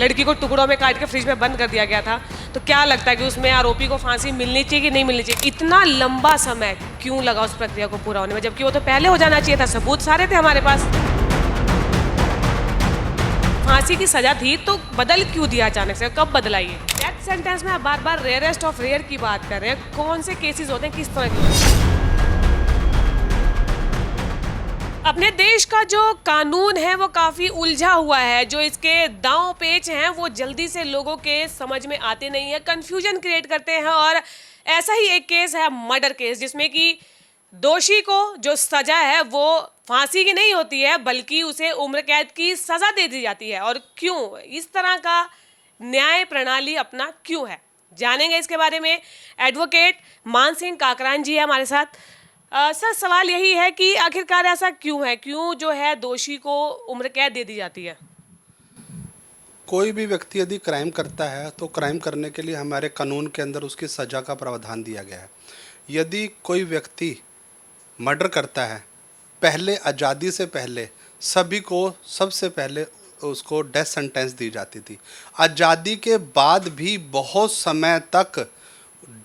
लड़की को टुकड़ों में काट के फ्रिज में बंद कर दिया गया था। तो क्या लगता है कि उसमें आरोपी को फांसी मिलनी चाहिए कि नहीं मिलनी चाहिए? इतना लंबा समय क्यों लगा उस प्रक्रिया को पूरा होने में, जबकि वो तो पहले हो जाना चाहिए था, सबूत सारे थे हमारे पास। फांसी की सजा थी तो बदल क्यों दिया अचानक से, कब बदला ये? डेथ सेंटेंस में आप बार बार रेयरेस्ट ऑफ रेयर की बात कर रहे हैं, कौन से केसेस होते हैं, किस तरह के? अपने देश का जो कानून है वो काफी उलझा हुआ है, जो इसके दांव पेच हैं वो जल्दी से लोगों के समझ में आते नहीं है, कंफ्यूजन क्रिएट करते हैं। और ऐसा ही एक केस है मर्डर केस, जिसमें कि दोषी को जो सजा है वो फांसी की नहीं होती है, बल्कि उसे उम्र कैद की सजा दे दी जाती है। और क्यों इस तरह का न्याय प्रणाली अपना क्यों है, जानेंगे इसके बारे में। एडवोकेट मान सिंह काकरान जी है हमारे साथ। सर, सवाल यही है कि आखिरकार ऐसा क्यों है, क्यों जो है दोषी को उम्र कैद दे दी जाती है? कोई भी व्यक्ति यदि क्राइम करता है तो क्राइम करने के लिए हमारे कानून के अंदर उसकी सज़ा का प्रावधान दिया गया है। यदि कोई व्यक्ति मर्डर करता है, पहले आज़ादी से पहले सभी को सबसे पहले उसको डेथ सेंटेंस दी जाती थी। आज़ादी के बाद भी बहुत समय तक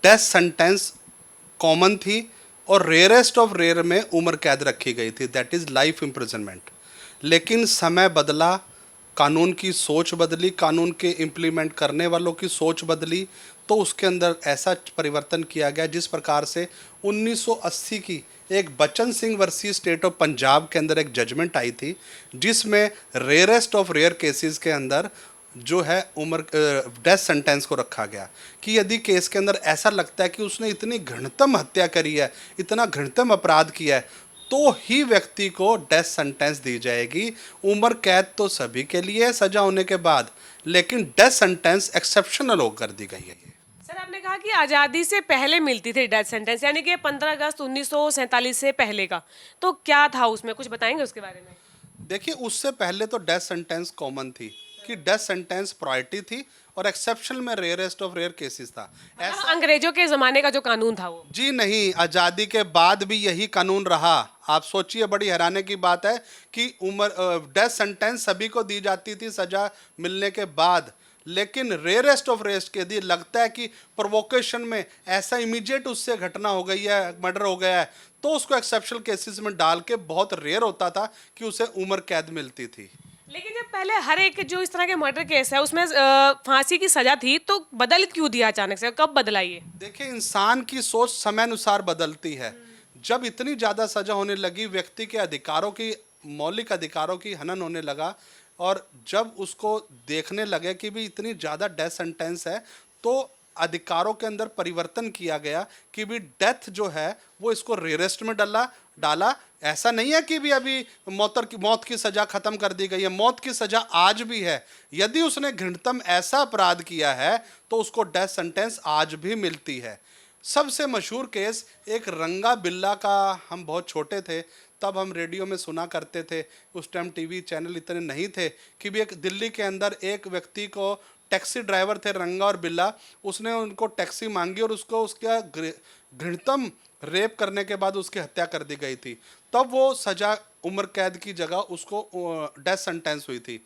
डेथ सेंटेंस कॉमन थी और रेयरेस्ट ऑफ रेयर में उम्र कैद रखी गई थी, दैट इज़ लाइफ इम्प्रिजनमेंट। लेकिन समय बदला, कानून की सोच बदली, कानून के इम्प्लीमेंट करने वालों की सोच बदली, तो उसके अंदर ऐसा परिवर्तन किया गया जिस प्रकार से 1980 की एक Bachchan Singh versus state of Punjab के अंदर एक जजमेंट आई थी, जिसमें रेयरेस्ट ऑफ रेयर केसेस के अंदर जो है उम्र डेथ सेंटेंस को रखा गया कि यदि केस के अंदर ऐसा लगता है कि उसने इतनी घृणतम हत्या करी है, इतना घृणतम अपराध किया है, तो ही व्यक्ति को डेथ सेंटेंस दी जाएगी। उम्र कैद तो सभी के लिए सजा होने के बाद, लेकिन डेथ सेंटेंस एक्सेप्शनल हो कर दी गई है। सर, आपने कहा कि आज़ादी से पहले मिलती थी डेथ सेंटेंस, यानी कि 15 अगस्त 1947 से पहले का, तो क्या था उसमें, कुछ बताएंगे उसके बारे में? देखिए, उससे पहले तो डेथ सेंटेंस कॉमन थी कि डेथ सेंटेंस प्रायोरिटी थी और एक्सेप्शनल में रेयरेस्ट ऑफ रेयर केसेस था। ऐसा अंग्रेजों के ज़माने का जो कानून था वो? जी नहीं, आज़ादी के बाद भी यही कानून रहा। आप सोचिए, बड़ी हैरानी की बात है कि उम्र डेथ सेंटेंस सभी को दी जाती थी सजा मिलने के बाद, लेकिन रेयरेस्ट ऑफ रेयर्स के यदि लगता है कि प्रोवोकेशन में ऐसा इमीडिएट उससे घटना हो गई है, मर्डर हो गया है, तो उसको एक्सेप्शनल केसेस में डाल के बहुत रेयर होता था कि उसे उम्र कैद मिलती थी। लेकिन जब पहले हर एक जो इस तरह के मर्डर केस है उसमें फांसी की सजा थी, तो बदल क्यों दिया अचानक से, कब बदला ये? देखिए, इंसान की सोच समय अनुसार बदलती है। जब इतनी ज़्यादा सजा होने लगी, व्यक्ति के अधिकारों की, मौलिक अधिकारों की हनन होने लगा, और जब उसको देखने लगे कि भी इतनी ज़्यादा डेथ सेंटेंस है, तो अधिकारों के अंदर परिवर्तन किया गया कि भी डेथ जो है वो इसको रेयरेस्ट में डाला। ऐसा नहीं है कि भी अभी मौत की सज़ा ख़त्म कर दी गई है, मौत की सज़ा आज भी है। यदि उसने घृणतम ऐसा अपराध किया है तो उसको डेथ सेंटेंस आज भी मिलती है। सबसे मशहूर केस एक रंगा बिल्ला का, हम बहुत छोटे थे तब हम रेडियो में सुना करते थे, उस टाइम टीवी चैनल इतने नहीं थे, कि भी एक दिल्ली के अंदर एक व्यक्ति को, टैक्सी ड्राइवर थे रंगा और बिल्ला, उसने उनको टैक्सी मांगी और उसको उसका घृणतम रेप करने के बाद उसकी हत्या कर दी गई थी। तब वो सजा उम्र कैद की जगह उसको डेथ सेंटेंस हुई थी।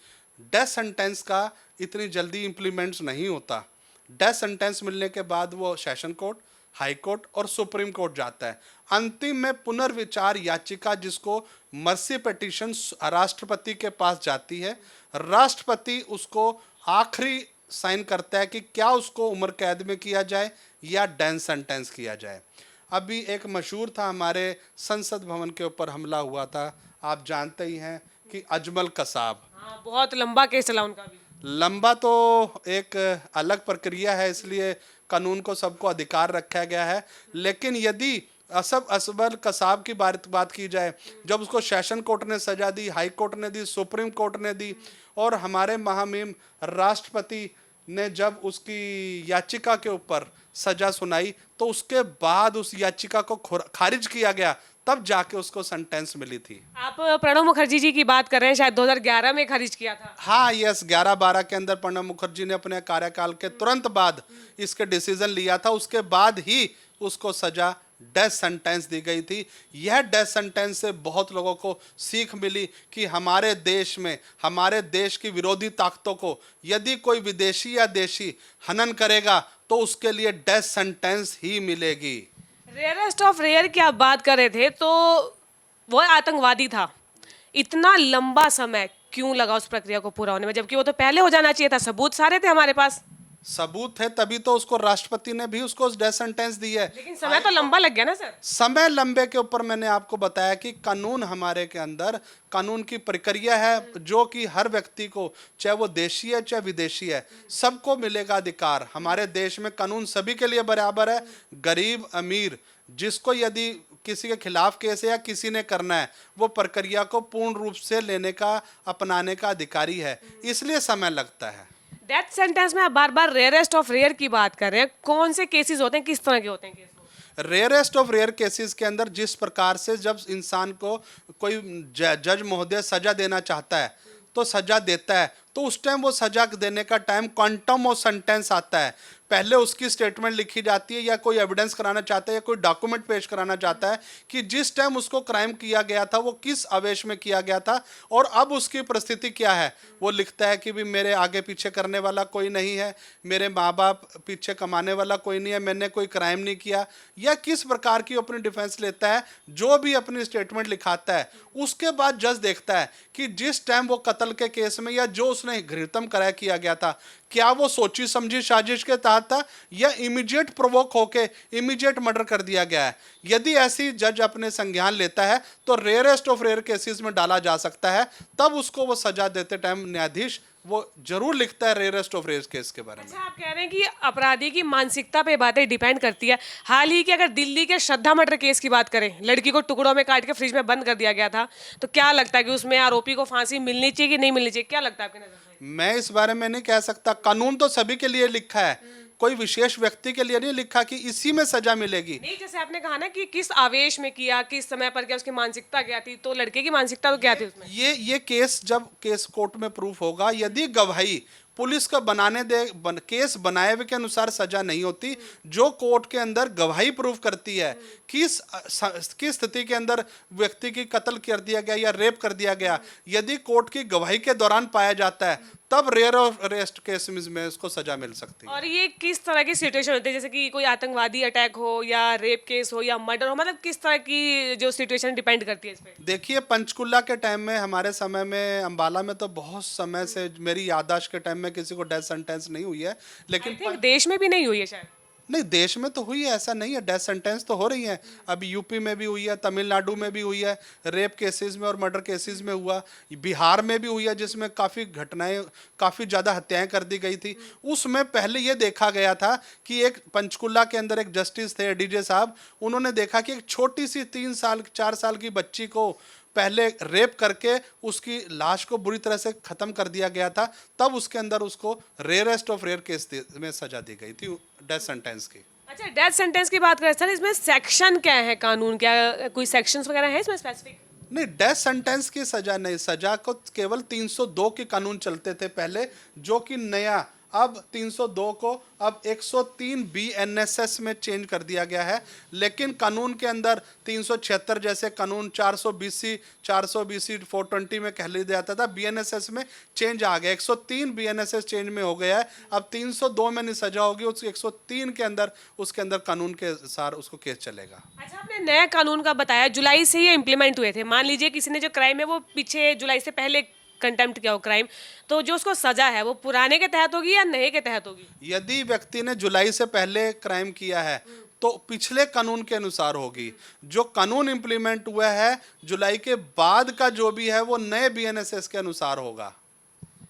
डेथ सेंटेंस का इतनी जल्दी इम्प्लीमेंट्स नहीं होता। डेथ सेंटेंस मिलने के बाद वो सेशन कोर्ट, हाई कोर्ट और सुप्रीम कोर्ट जाता है। अंतिम में पुनर्विचार याचिका, जिसको मर्सी पिटीशन, राष्ट्रपति के पास जाती है। राष्ट्रपति उसको आखिरी साइन करता है कि क्या उसको उम्र कैद में किया जाए या डेथ सेंटेंस किया जाए। अभी एक मशहूर था, हमारे संसद भवन के ऊपर हमला हुआ था, आप जानते ही हैं कि अजमल कसाब। हाँ, बहुत लंबा केस चला उनका भी। लंबा तो एक अलग प्रक्रिया है, इसलिए कानून को सबको अधिकार रखा गया है। लेकिन यदि अजमल कसाब की बात की जाए, जब उसको सेशन कोर्ट ने सजा दी, हाई कोर्ट ने दी, सुप्रीम कोर्ट ने दी, और हमारे महामहिम राष्ट्रपति ने जब उसकी याचिका के ऊपर सजा सुनाई, तो उसके बाद उस याचिका को खारिज किया गया, तब जाके उसको सेंटेंस मिली थी। आप प्रणब मुखर्जी जी की बात कर रहे हैं, शायद 2011 में खारिज किया था। हाँ, यस, 11-12 के अंदर प्रणब मुखर्जी ने अपने कार्यकाल के तुरंत बाद इसके डिसीजन लिया था, उसके बाद ही उसको सजा डेथ सेंटेंस दी गई थी। यह डेथ सेंटेंस से बहुत लोगों को सीख मिली कि हमारे देश में, हमारे देश की विरोधी ताकतों को यदि कोई विदेशी या देशी हनन करेगा तो उसके लिए डेथ सेंटेंस ही मिलेगी। रेयरेस्ट ऑफ रेयर की आप बात कर रहे थे, तो वो आतंकवादी था। इतना लंबा समय क्यों लगा उस प्रक्रिया को पूरा होने में, जबकि वो तो पहले हो जाना चाहिए था? सबूत सारे थे हमारे पास। सबूत है तभी तो उसको राष्ट्रपति ने भी उसको डेथ सेंटेंस दी है। लेकिन समय तो लंबा लग गया ना सर। समय लंबे के ऊपर मैंने आपको बताया कि कानून हमारे के अंदर, कानून की प्रक्रिया है जो कि हर व्यक्ति को, चाहे वो देशी है चाहे विदेशी है, सबको मिलेगा अधिकार। हमारे देश में कानून सभी के लिए बराबर है, गरीब अमीर, जिसको यदि किसी के खिलाफ केस है या किसी ने करना है, वो प्रक्रिया को पूर्ण रूप से लेने का, अपनाने का अधिकारी है, इसलिए समय लगता है। डेथ सेंटेंस में आप बार बार रेयरेस्ट ऑफ रेयर की बात कर रहे हैं, कौन से केसेस होते हैं, किस तरह के होते हैं case? Rarest of rare cases के अंदर जिस प्रकार से जब इंसान को कोई जज महोदय सजा देना चाहता है तो सजा देता है, तो उस टाइम वो सजा देने का टाइम क्वांटम ऑफ सेंटेंस आता है। पहले उसकी स्टेटमेंट लिखी जाती है या कोई एविडेंस कराना चाहता है या कोई डॉक्यूमेंट पेश कराना चाहता है कि जिस टाइम उसको क्राइम किया गया था वो किस आवेश में किया गया था और अब उसकी परिस्थिति क्या है। वो लिखता है कि भी मेरे आगे पीछे करने वाला कोई नहीं है, मेरे माँ बाप पीछे कमाने वाला कोई नहीं है, मैंने कोई क्राइम नहीं किया, या किस प्रकार की अपनी डिफेंस लेता है। जो भी अपनी स्टेटमेंट लिखाता है उसके बाद जज देखता है कि जिस टाइम वो कत्ल के केस में या जो उसने घृतम कराया किया गया था, क्या वो सोची समझी साजिश के तहत था या इमीडिएट प्रोवोक होके इमीडिएट मर्डर कर दिया गया है। यदि ऐसी जज अपने संज्ञान लेता है तो रेयरेस्ट ऑफ रेयर केसेस में डाला जा सकता है, तब उसको वो सजा देते टाइम न्यायाधीश वो जरूर लिखता है रेयरेस्ट ऑफ रेयर केस के बारे में। अच्छा, आप कह रहे हैं कि अपराधी की मानसिकता पे बातें डिपेंड करती है। हाल ही के अगर दिल्ली के श्रद्धा मर्डर केस की बात करें, लड़की को टुकड़ों में काट के फ्रिज में बंद कर दिया गया था, तो क्या लगता है कि उसमें आरोपी को फांसी मिलनी चाहिए कि नहीं मिलनी चाहिए? क्या लगता है आपकी नजर में? मैं इस बारे में नहीं कह सकता, कानून तो सभी के लिए लिखा है, कोई विशेष व्यक्ति के लिए नहीं लिखा कि इसी में सजा मिलेगी। नहीं, जैसे आपने कहा ना कि किस आवेश में किया, किस समय पर किया, उसकी मानसिकता क्या थी, तो लड़के की मानसिकता तो क्या थी उसमें? ये केस जब केस कोर्ट में प्रूफ होगा, यदि गवाही पुलिस का केस बनाए हुए के अनुसार सजा नहीं होती, जो कोर्ट के अंदर गवाही प्रूफ करती है किस स्थिति के अंदर व्यक्ति की कत्ल कर दिया गया या रेप कर दिया गया, यदि कोर्ट की गवाही के दौरान पाया जाता है तब रेयर अरेस्ट केस में उसको सजा मिल सकती है। और ये किस तरह की सिचुएशन होती है, जैसे कि कोई आतंकवादी अटैक हो या रेप केस हो या मर्डर हो, मतलब किस तरह की जो सिचुएशन डिपेंड करती है इस पे? देखिए, पंचकुला के टाइम में, हमारे समय में, अंबाला में तो बहुत समय से मेरी याददाश्त के टाइम में किसी को डेथ सेंटेंस नहीं हुई है, लेकिन I think देश में भी नहीं हुई है शायद। नहीं, देश में तो हुई है, ऐसा नहीं है, डेथ सेंटेंस तो हो रही है। अभी यूपी में भी हुई है, तमिलनाडु में भी हुई है, रेप केसेस में और मर्डर केसेस में हुआ, बिहार में भी हुई है जिसमें काफ़ी घटनाएं, काफ़ी ज़्यादा हत्याएं कर दी गई थी। उसमें पहले ये देखा गया था कि एक पंचकुला के अंदर एक जस्टिस थे डीजे साहब, उन्होंने देखा कि एक छोटी सी 3 साल 4 साल की बच्ची को पहले रेप करके उसकी लाश को बुरी तरह से ख़त्म कर दिया गया था, तब उसके अंदर उसको रेयरेस्ट ऑफ रेयर केस में सजा दी गई थी डेथ सेंटेंस की। अच्छा, डेथ सेंटेंस की बात करें सर, इसमें सेक्शन क्या है कानून, क्या कोई सेक्शंस वगैरह है इसमें स्पेसिफिक? नहीं, डेथ सेंटेंस की सजा नहीं, सजा को केवल 302 के कानून चलते थे पहले, जो कि नया अब 302 को अब 103 BNSS में चेंज कर दिया गया है। लेकिन कानून के अंदर 376 जैसे कानून, 420C 420C 420 में कह लिया जाता था, BNSS में चेंज आ गया, 103 BNSS चेंज में हो गया है। अब 302 में नहीं सजा होगी, उस 103 के अंदर, उसके अंदर कानून के अनुसार उसको केस चलेगा। अच्छा, आपने नया कानून का बताया, जुलाई से ये इम्प्लीमेंट हुए थे। मान लीजिए किसी ने जो क्राइम है वो पीछे जुलाई से पहले कंटेम्प्ट किया हो क्राइम, तो जो उसको सजा है वो पुराने के तहत होगी या नए के तहत होगी? यदि व्यक्ति ने जुलाई से पहले क्राइम किया है तो पिछले कानून के अनुसार होगी। जो कानून इंप्लीमेंट हुआ है जुलाई के बाद का जो भी है वो नए BNSS के अनुसार होगा।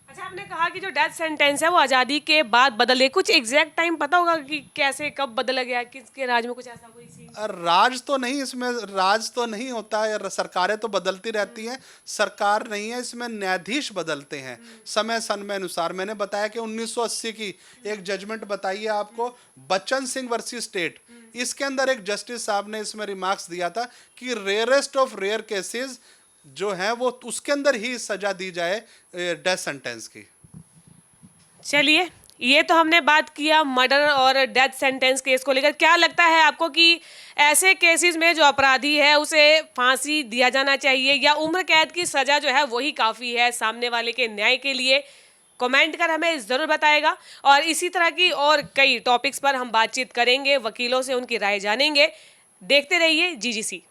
अच्छा, आपने कहा कि जो डेथ सेंटेंस है वो आज़ादी के बाद बदले, कुछ एग्जैक्ट टाइम पता होगा कि कैसे कब बदला गया, किसके राज में कुछ ऐसा कोई सीन? राज तो नहीं, इसमें राज तो नहीं होता है, सरकारें तो बदलती रहती हैं, सरकार नहीं है इसमें, न्यायाधीश बदलते हैं समय समय अनुसार। मैंने बताया कि 1980 की एक जजमेंट बताई है आपको, बच्चन सिंह वर्सेस स्टेट, इसके अंदर एक जस्टिस साहब ने इसमें रिमार्क्स दिया था कि रेयरेस्ट ऑफ रेयर केसेस जो है वो उसके अंदर ही सजा दी जाए डेथ सेंटेंस की। चलिए, ये तो हमने बात किया मर्डर और डेथ सेंटेंस केस को लेकर। क्या लगता है आपको कि ऐसे केसेस में जो अपराधी है उसे फांसी दिया जाना चाहिए या उम्र कैद की सजा जो है वही काफ़ी है सामने वाले के न्याय के लिए? कमेंट कर हमें ज़रूर बताएगा। और इसी तरह की और कई टॉपिक्स पर हम बातचीत करेंगे, वकीलों से उनकी राय जानेंगे। देखते रहिए GGC।